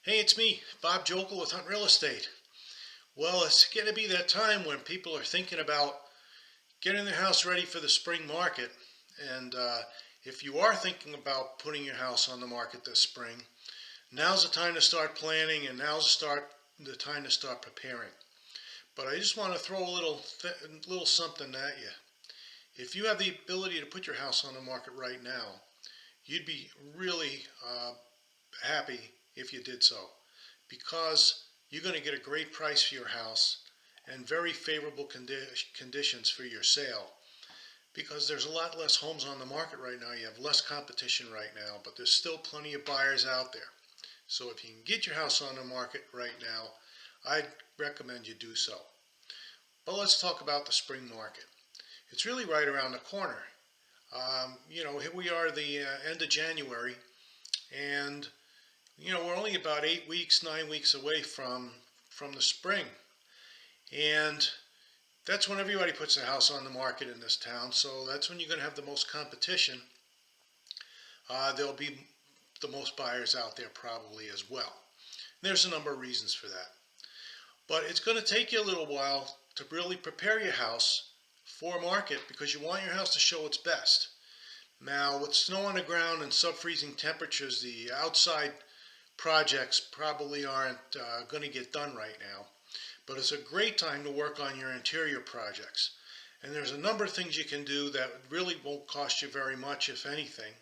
Hey, it's me, Bob Jokel with Hunt Real Estate. Well, it's going to be that time when people are thinking about getting their house ready for the spring market. And if you are thinking about putting your house on the market this spring, now's the time to start planning and the time to start preparing. But I just want to throw a little something at you. If you have the ability to put your house on the market right now, you'd be really happy if you did so, because you're going to get a great price for your house and very favorable conditions for your sale, because there's a lot less homes on the market right now. You have less competition right now, but there's still plenty of buyers out there. So if you can get your house on the market right now, I'd recommend you do so. But let's talk about the spring market. It's really right around the corner. Here we are, the end of January, and we're only about 8 weeks, 9 weeks away from the spring, and that's when everybody puts their house on the market in this town. So that's when you're going to have the most competition. There'll be the most buyers out there probably as well. There's a number of reasons for that, but it's going to take you a little while to really prepare your house for market, because you want your house to show its best. Now, with snow on the ground and sub-freezing temperatures, the outside projects probably aren't going to get done right now, but it's a great time to work on your interior projects. And there's a number of things you can do that really won't cost you very much, if anything.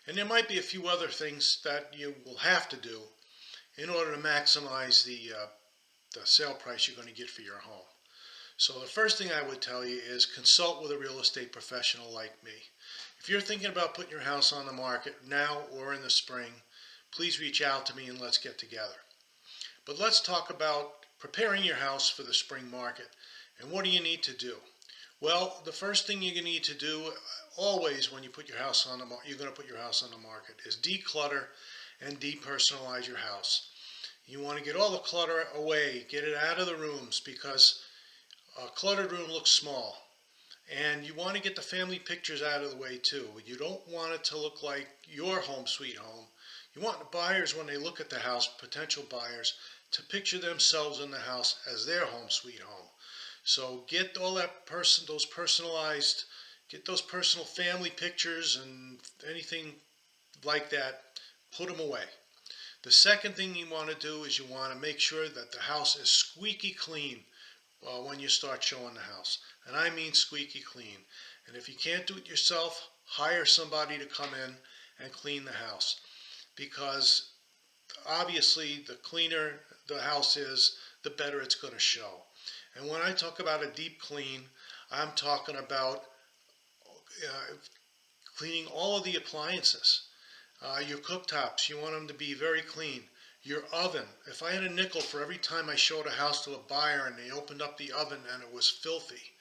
And there might be a few other things that you will have to do in order to maximize the sale price you're going to get for your home. So the first thing I would tell you is consult with a real estate professional like me. If you're thinking about putting your house on the market now or in the spring, please reach out to me and let's get together. But let's talk about preparing your house for the spring market. And what do you need to do? Well, the first thing you're going to need to do always when you put your house on you're going to put your house on the market, is declutter and depersonalize your house. You want to get all the clutter away, get it out of the rooms, because a cluttered room looks small. And you want to get the family pictures out of the way too. You don't want it to look like your home sweet home. You want the buyers, when they look at the house, potential buyers, to picture themselves in the house as their home sweet home. So get all those personalized, get those personal family pictures and anything like that, put them away. The second thing you want to do is you want to make sure that the house is squeaky clean when you start showing the house. And I mean squeaky clean. And if you can't do it yourself, hire somebody to come in and clean the house, because obviously the cleaner the house is, the better it's going to show. And when I talk about a deep clean, I'm talking about cleaning all of the appliances. Your cooktops, you want them to be very clean. Your oven, if I had a nickel for every time I showed a house to a buyer and they opened up the oven and it was filthy,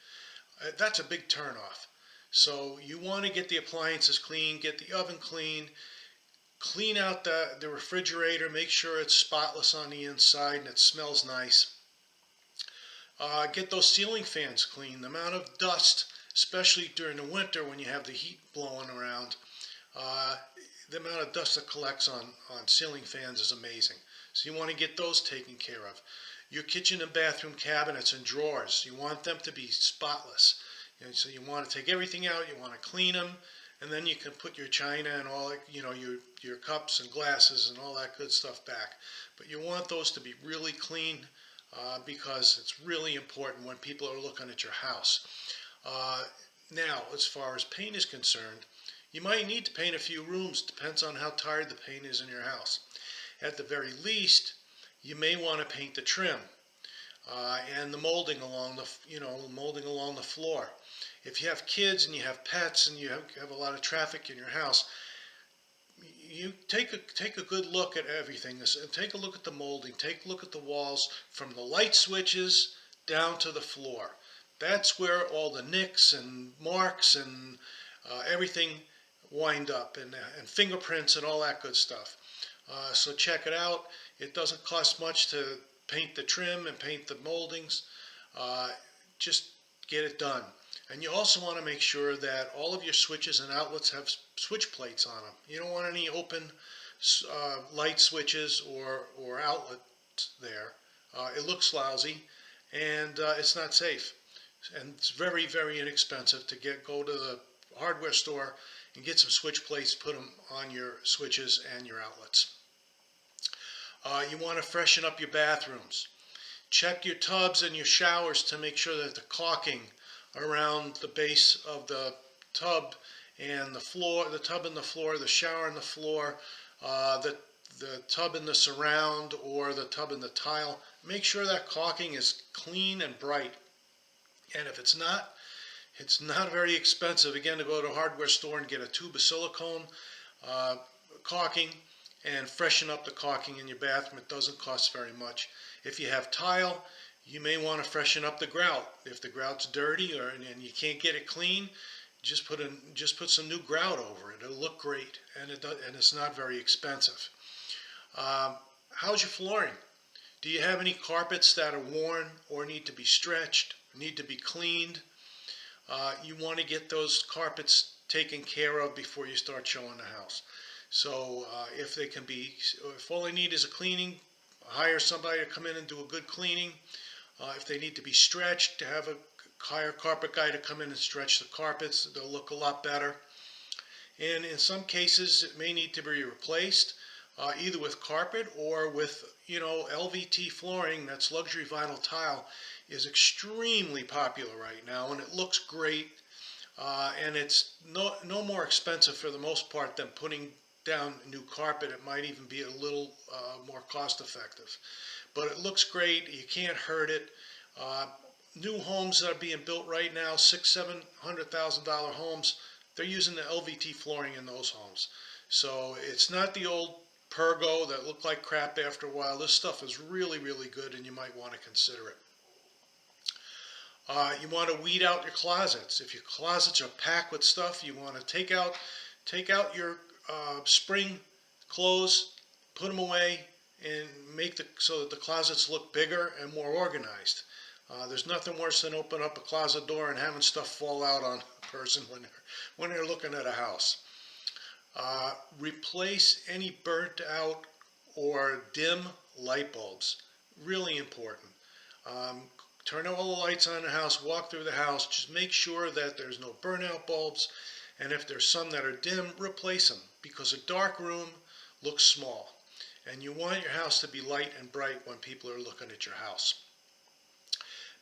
that's a big turnoff. So you want to get the appliances clean, get the oven clean, clean out the refrigerator, make sure it's spotless on the inside and it smells nice. Get those ceiling fans clean. The amount of dust, especially during the winter when you have the heat blowing around, uh, the amount of dust that collects on ceiling fans is amazing. So you want to get those taken care of. Your kitchen and bathroom cabinets and drawers, you want them to be spotless. And so you want to take everything out, you want to clean them, and then you can put your china and all, your cups and glasses and all that good stuff back. But you want those to be really clean, because it's really important when people are looking at your house. Uh, Now, as far as paint is concerned, you might need to paint a few rooms. Depends on how tired the paint is in your house. At the very least, you may want to paint the trim and the molding along the floor. If you have kids and you have pets and you have a lot of traffic in your house, you take a good look at everything. Take a look at the molding. Take a look at the walls from the light switches down to the floor. That's where all the nicks and marks and everything wind up, and fingerprints and all that good stuff. So check it out. It doesn't cost much to paint the trim and paint the moldings. Uh, just get it done. And you also want to make sure that all of your switches and outlets have switch plates on them. You don't want any open light switches or outlet there. It looks lousy, and it's not safe. And it's very, very inexpensive to go to the hardware store and get some switch plates, put them on your switches and your outlets. You want to freshen up your bathrooms. Check your tubs and your showers to make sure that the caulking around the base of the tub and the floor, the tub and the floor, the shower and the floor, the tub and the surround, or the tub and the tile, make sure that caulking is clean and bright. And if it's not very expensive, again, to go to a hardware store and get a tube of silicone caulking and freshen up the caulking in your bathroom. It doesn't cost very much. If you have tile, you may want to freshen up the grout. If the grout's dirty and you can't get it clean, just put some new grout over it. It'll look great, and it's not very expensive. How's your flooring? Do you have any carpets that are worn or need to be stretched, need to be cleaned? You want to get those carpets taken care of before you start showing the house. So if all they need is a cleaning, hire somebody to come in and do a good cleaning. If they need to be stretched, to hire a carpet guy to come in and stretch the carpets. They'll look a lot better. And in some cases, it may need to be replaced, either with carpet or with, LVT flooring. That's luxury vinyl tile, is extremely popular right now, and it looks great. And it's no more expensive for the most part than putting down new carpet. It might even be a little more cost effective. But it looks great. You can't hurt it. New homes that are being built right now, $600,000-$700,000 homes, they're using the LVT flooring in those homes. So it's not the old Pergo that look like crap after a while. This stuff is really, really good, and you might want to consider it. You want to weed out your closets. If your closets are packed with stuff, you want to take out your spring clothes, put them away, and so that the closets look bigger and more organized. There's nothing worse than opening up a closet door and having stuff fall out on a person when they're looking at a house. Replace any burnt out or dim light bulbs. Really important. Turn all the lights on in the house, walk through the house, just make sure that there's no burnout bulbs, and if there's some that are dim, replace them, because a dark room looks small, and you want your house to be light and bright when people are looking at your house.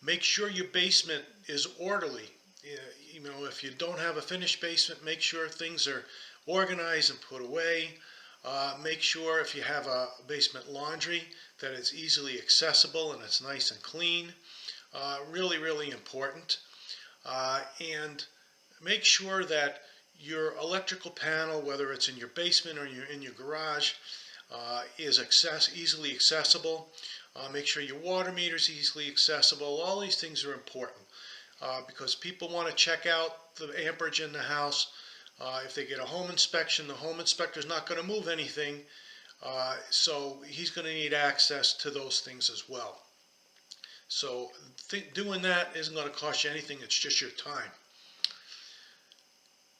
Make sure your basement is orderly. If you don't have a finished basement, make sure things are organized and put away. Make sure if you have a basement laundry that it's easily accessible and it's nice and clean. Really, really important. And make sure that your electrical panel, whether it's in your basement or in your garage, is easily accessible. Make sure your water meter is easily accessible. All these things are important because people want to check out the amperage in the house. If they get a home inspection, the home inspector is not going to move anything, so he's going to need access to those things as well. So doing that isn't going to cost you anything, it's just your time.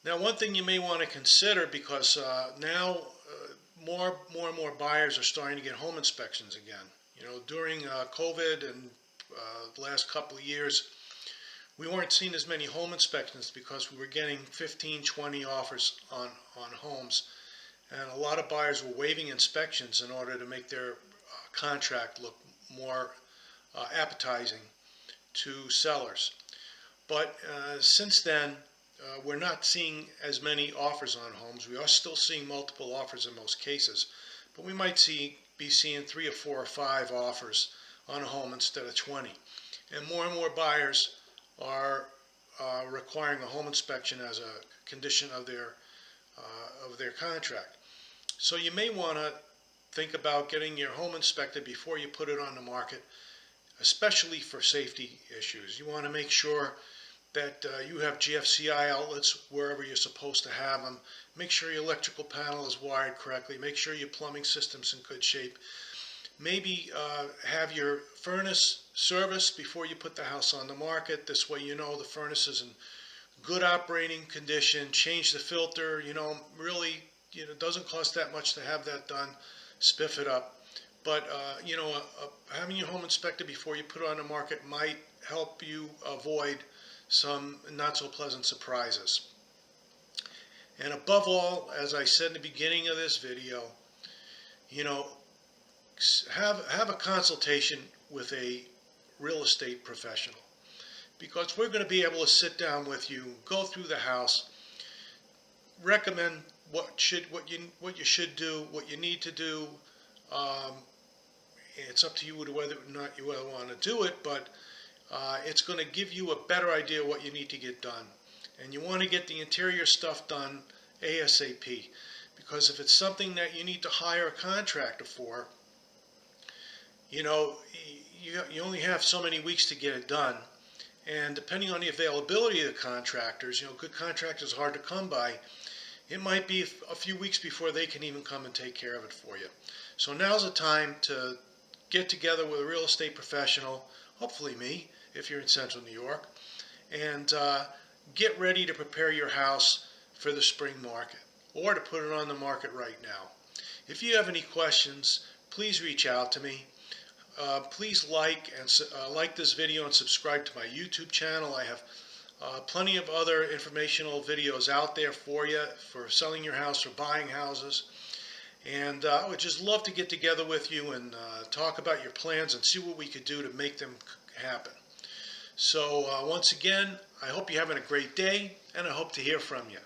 Now, one thing you may want to consider, because now more and more buyers are starting to get home inspections again. During COVID and the last couple of years, we weren't seeing as many home inspections because we were getting 15, 20 offers on homes. And a lot of buyers were waiving inspections in order to make their contract look more appetizing to sellers. But since then, we're not seeing as many offers on homes. We are still seeing multiple offers in most cases, but we might be seeing 3 or 4 or 5 offers on a home instead of 20. And more buyers are requiring a home inspection as a condition of their contract. So you may want to think about getting your home inspected before you put it on the market, especially for safety issues. You want to make sure that you have GFCI outlets wherever you're supposed to have them. Make sure your electrical panel is wired correctly. Make sure your plumbing system's in good shape. Maybe have your furnace serviced before you put the house on the market. This way you know the furnace is in good operating condition. Change the filter. Really it doesn't cost that much to have that done. Spiff it up. But having your home inspected before you put it on the market might help you avoid some not so pleasant surprises. And above all, as I said in the beginning of this video, you know, have a consultation with a real estate professional, because we're going to be able to sit down with you, go through the house, recommend what you should do, what you need to do. It's up to you whether or not you want to do it, but it's going to give you a better idea of what you need to get done. And you want to get the interior stuff done ASAP, because if it's something that you need to hire a contractor for, you only have so many weeks to get it done. And depending on the availability of the contractors, good contractors are hard to come by. It might be a few weeks before they can even come and take care of it for you. So now's the time to get together with a real estate professional, hopefully me, if you're in Central New York, and get ready to prepare your house for the spring market, or to put it on the market right now. If you have any questions, please reach out to me. Please like this video and subscribe to my YouTube channel. I have plenty of other informational videos out there for you for selling your house or buying houses. And I would just love to get together with you and talk about your plans and see what we could do to make them happen. So once again, I hope you're having a great day, and I hope to hear from you.